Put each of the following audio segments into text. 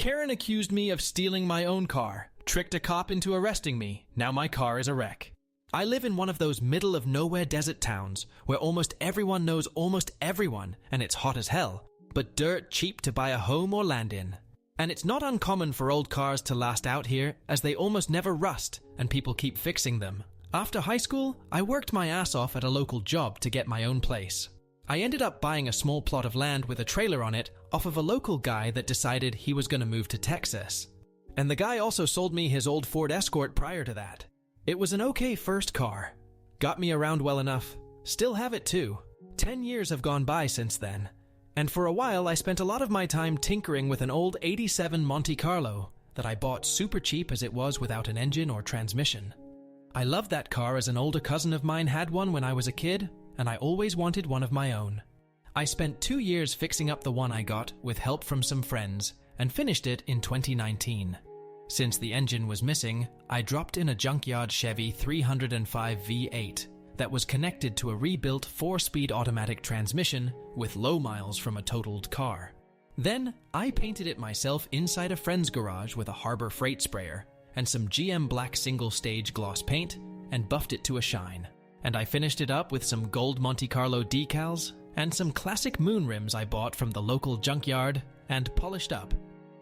Karen accused me of stealing my own car, tricked a cop into arresting me. Now my car is a wreck. I live in one of those middle-of-nowhere desert towns where almost everyone knows almost everyone, and it's hot as hell, but dirt cheap to buy a home or land in. And it's not uncommon for old cars to last out here, as they almost never rust, and people keep fixing them. After high school, I worked my ass off at a local job to get my own place. I ended up buying a small plot of land with a trailer on it off of a local guy that decided he was going to move to Texas. And the guy also sold me his old Ford Escort prior to that. It was an okay first car. Got me around well enough. Still have it too. 10 years have gone by since then. And for a while I spent a lot of my time tinkering with an old 87 Monte Carlo that I bought super cheap as it was without an engine or transmission. I loved that car as an older cousin of mine had one when I was a kid, and I always wanted one of my own. I spent 2 years fixing up the one I got with help from some friends, and finished it in 2019. Since the engine was missing, I dropped in a junkyard Chevy 305 V8 that was connected to a rebuilt 4-speed automatic transmission with low miles from a totaled car. Then, I painted it myself inside a friend's garage with a Harbor Freight sprayer and some GM black single-stage gloss paint and buffed it to a shine. And I finished it up with some gold Monte Carlo decals and some classic moon rims I bought from the local junkyard and polished up.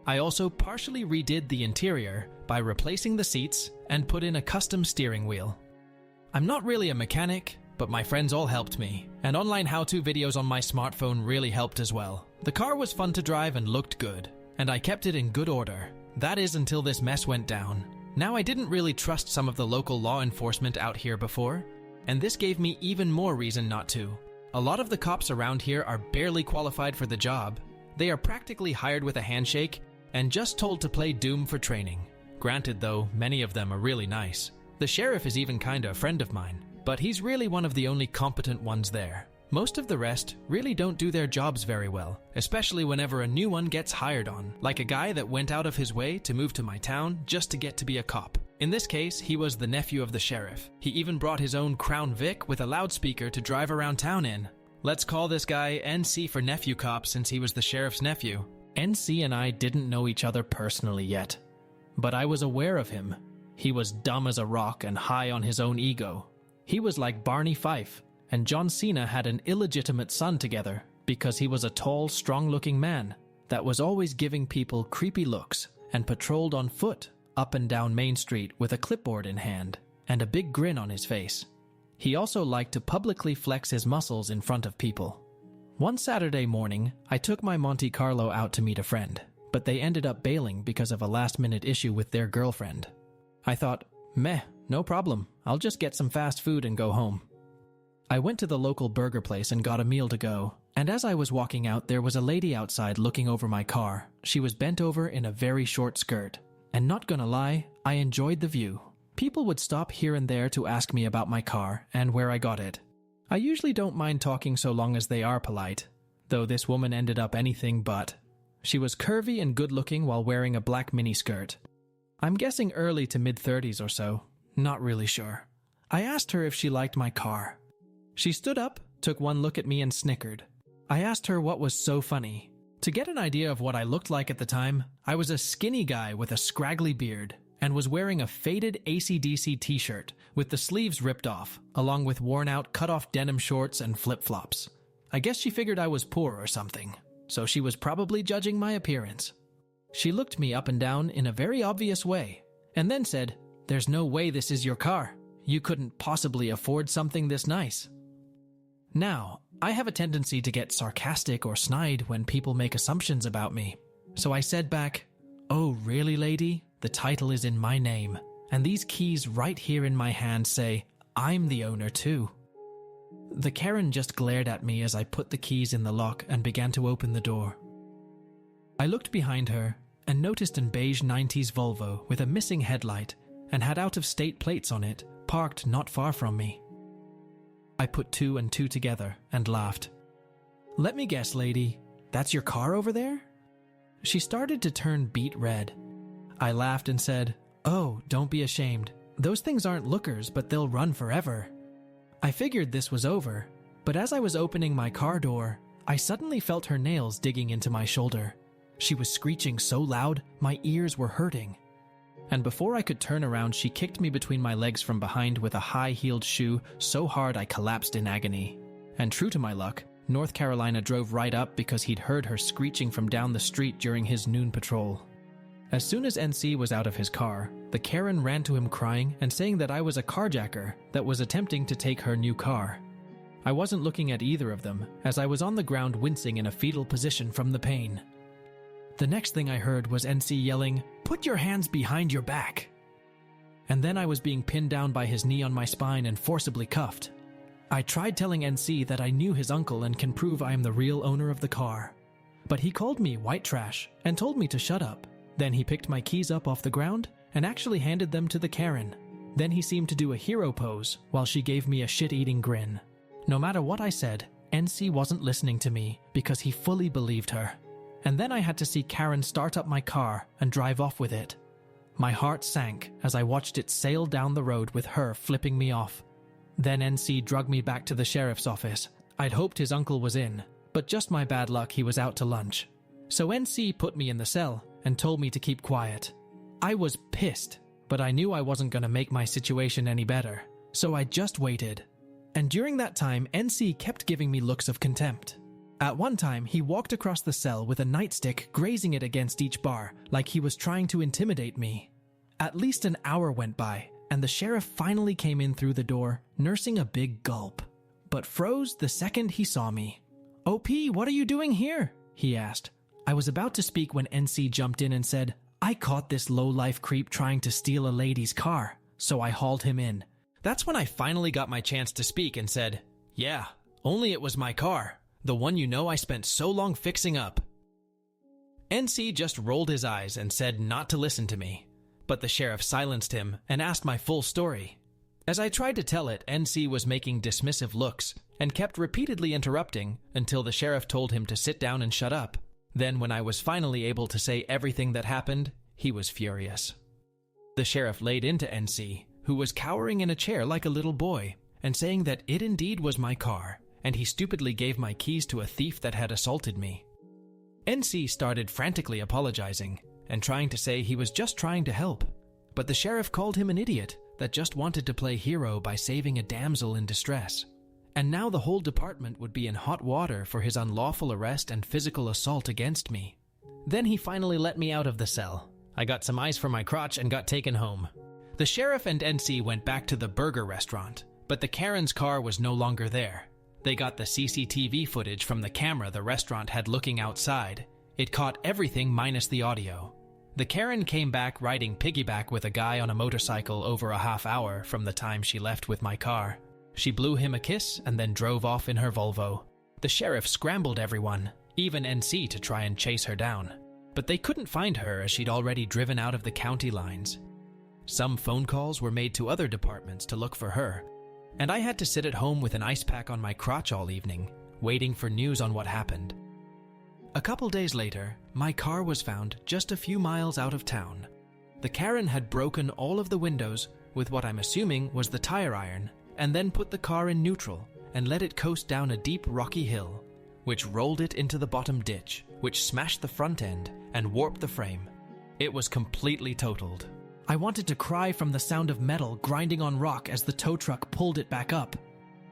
I also partially redid the interior by replacing the seats and put in a custom steering wheel. I'm not really a mechanic, but my friends all helped me, and online how-to videos on my smartphone really helped as well. The car was fun to drive and looked good, and I kept it in good order. That is until this mess went down. Now I didn't really trust some of the local law enforcement out here before, and this gave me even more reason not to. A lot of the cops around here are barely qualified for the job. They are practically hired with a handshake and just told to play Doom for training. Granted though, many of them are really nice. The sheriff is even kinda a friend of mine, but he's really one of the only competent ones there. Most of the rest really don't do their jobs very well, especially whenever a new one gets hired on, like a guy that went out of his way to move to my town just to get to be a cop. In this case, he was the nephew of the sheriff. He even brought his own Crown Vic with a loudspeaker to drive around town in. Let's call this guy NC for nephew cop since he was the sheriff's nephew. NC and I didn't know each other personally yet, but I was aware of him. He was dumb as a rock and high on his own ego. He was like Barney Fife, and John Cena had an illegitimate son together because he was a tall, strong-looking man that was always giving people creepy looks and patrolled on foot up and down Main Street with a clipboard in hand and a big grin on his face. He also liked to publicly flex his muscles in front of people. One Saturday morning, I took my Monte Carlo out to meet a friend, but they ended up bailing because of a last-minute issue with their girlfriend. I thought, meh, no problem. I'll just get some fast food and go home. I went to the local burger place and got a meal to go, and as I was walking out, there was a lady outside looking over my car. She was bent over in a very short skirt, and not gonna lie, I enjoyed the view. People would stop here and there to ask me about my car and where I got it. I usually don't mind talking so long as they are polite, though this woman ended up anything but. She was curvy and good-looking while wearing a black miniskirt. I'm guessing early to mid-30s or so, not really sure. I asked her if she liked my car. She stood up, took one look at me and snickered. I asked her what was so funny. To get an idea of what I looked like at the time, I was a skinny guy with a scraggly beard and was wearing a faded AC/DC t-shirt with the sleeves ripped off, along with worn-out cut-off denim shorts and flip-flops. I guess she figured I was poor or something, so she was probably judging my appearance. She looked me up and down in a very obvious way, and then said, "There's no way this is your car. You couldn't possibly afford something this nice." Now, I have a tendency to get sarcastic or snide when people make assumptions about me, so I said back, "Oh, really, lady? The title is in my name, and these keys right here in my hand say, I'm the owner too." The Karen just glared at me as I put the keys in the lock and began to open the door. I looked behind her and noticed an beige 90s Volvo with a missing headlight and had out-of-state plates on it, parked not far from me. I put 2 and 2 together and laughed. "Let me guess, lady, that's your car over there?" She started to turn beet red. I laughed and said, "Oh, don't be ashamed. Those things aren't lookers, but they'll run forever." I figured this was over, but as I was opening my car door, I suddenly felt her nails digging into my shoulder. She was screeching so loud, my ears were hurting. And before I could turn around, she kicked me between my legs from behind with a high-heeled shoe so hard I collapsed in agony. And true to my luck, North Carolina drove right up because he'd heard her screeching from down the street during his noon patrol. As soon as NC was out of his car, the Karen ran to him crying and saying that I was a carjacker that was attempting to take her new car. I wasn't looking at either of them, as I was on the ground wincing in a fetal position from the pain. The next thing I heard was NC yelling, "Put your hands behind your back!" And then I was being pinned down by his knee on my spine and forcibly cuffed. I tried telling NC that I knew his uncle and can prove I am the real owner of the car. But he called me white trash and told me to shut up. Then he picked my keys up off the ground and actually handed them to the Karen. Then he seemed to do a hero pose while she gave me a shit-eating grin. No matter what I said, NC wasn't listening to me because he fully believed her. And then I had to see Karen start up my car and drive off with it. My heart sank as I watched it sail down the road with her flipping me off. Then NC dragged me back to the sheriff's office. I'd hoped his uncle was in, but just my bad luck he was out to lunch. So NC put me in the cell and told me to keep quiet. I was pissed, but I knew I wasn't going to make my situation any better, so I just waited. And during that time, NC kept giving me looks of contempt. At one time, he walked across the cell with a nightstick, grazing it against each bar, like he was trying to intimidate me. At least an hour went by, and the sheriff finally came in through the door, nursing a big gulp, but froze the second he saw me. "OP, what are you doing here?" he asked. I was about to speak when NC jumped in and said, "I caught this low-life creep trying to steal a lady's car, so I hauled him in." That's when I finally got my chance to speak and said, "Yeah, only it was my car. The one you know I spent so long fixing up." NC just rolled his eyes and said not to listen to me, but the sheriff silenced him and asked my full story. As I tried to tell it, NC was making dismissive looks and kept repeatedly interrupting until the sheriff told him to sit down and shut up. Then when I was finally able to say everything that happened, he was furious. The sheriff laid into NC, who was cowering in a chair like a little boy, and saying that it indeed was my car, and he stupidly gave my keys to a thief that had assaulted me. NC started frantically apologizing and trying to say he was just trying to help, but the sheriff called him an idiot that just wanted to play hero by saving a damsel in distress. And now the whole department would be in hot water for his unlawful arrest and physical assault against me. Then he finally let me out of the cell. I got some ice for my crotch and got taken home. The sheriff and NC went back to the burger restaurant, but the Karen's car was no longer there. They got the CCTV footage from the camera the restaurant had looking outside. It caught everything minus the audio. The Karen came back riding piggyback with a guy on a motorcycle over a half hour from the time she left with my car. She blew him a kiss and then drove off in her Volvo. The sheriff scrambled everyone, even NC, to try and chase her down. But they couldn't find her as she'd already driven out of the county lines. Some phone calls were made to other departments to look for her, and I had to sit at home with an ice pack on my crotch all evening, waiting for news on what happened. A couple days later, my car was found just a few miles out of town. The Karen had broken all of the windows with what I'm assuming was the tire iron, and then put the car in neutral and let it coast down a deep rocky hill, which rolled it into the bottom ditch, which smashed the front end and warped the frame. It was completely totaled. I wanted to cry from the sound of metal grinding on rock as the tow truck pulled it back up.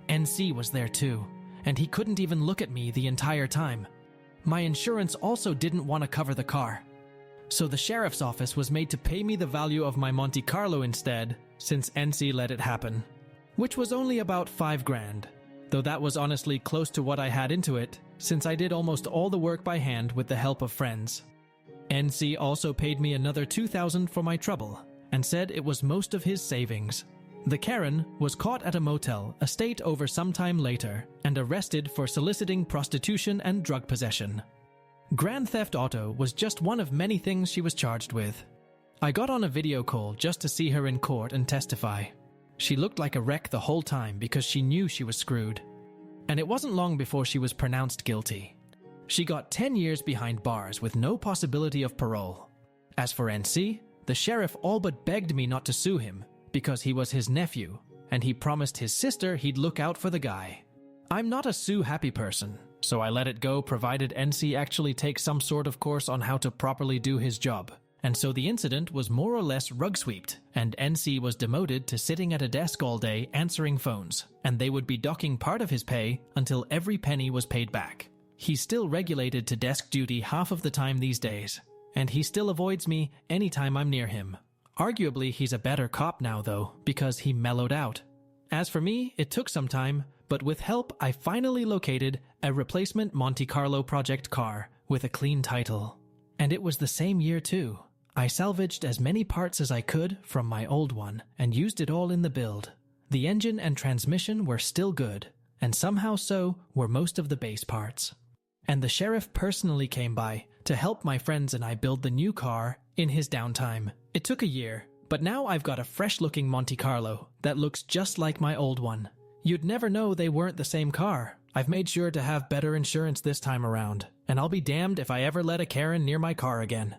NC was there too, and he couldn't even look at me the entire time. My insurance also didn't want to cover the car, so the sheriff's office was made to pay me the value of my Monte Carlo instead, since NC let it happen, which was only about $5,000, though that was honestly close to what I had into it, since I did almost all the work by hand with the help of friends. NC also paid me another $2,000 for my trouble, and said it was most of his savings. The Karen was caught at a motel estate over some time later and arrested for soliciting prostitution and drug possession. Grand theft auto was just one of many things she was charged with. I got on a video call just to see her in court and testify. She looked like a wreck the whole time because she knew she was screwed. And it wasn't long before she was pronounced guilty. She got 10 years behind bars with no possibility of parole. As for NC, the sheriff all but begged me not to sue him because he was his nephew, and he promised his sister he'd look out for the guy. I'm not a sue-happy person, So I let it go provided NC actually takes some sort of course on how to properly do his job. And so the incident was more or less rug-swept, and NC was demoted to sitting at a desk all day answering phones, and they would be docking part of his pay until every penny was paid back. He's still regulated to desk duty half of the time these days, and he still avoids me anytime I'm near him. Arguably, he's a better cop now, though, because he mellowed out. As for me, it took some time, but with help, I finally located a replacement Monte Carlo project car with a clean title. And it was the same year, too. I salvaged as many parts as I could from my old one and used it all in the build. The engine and transmission were still good, and somehow so were most of the base parts. And the sheriff personally came by to help my friends and I build the new car in his downtime. It took a year, but now I've got a fresh-looking Monte Carlo that looks just like my old one. You'd never know they weren't the same car. I've made sure to have better insurance this time around, and I'll be damned if I ever let a Karen near my car again.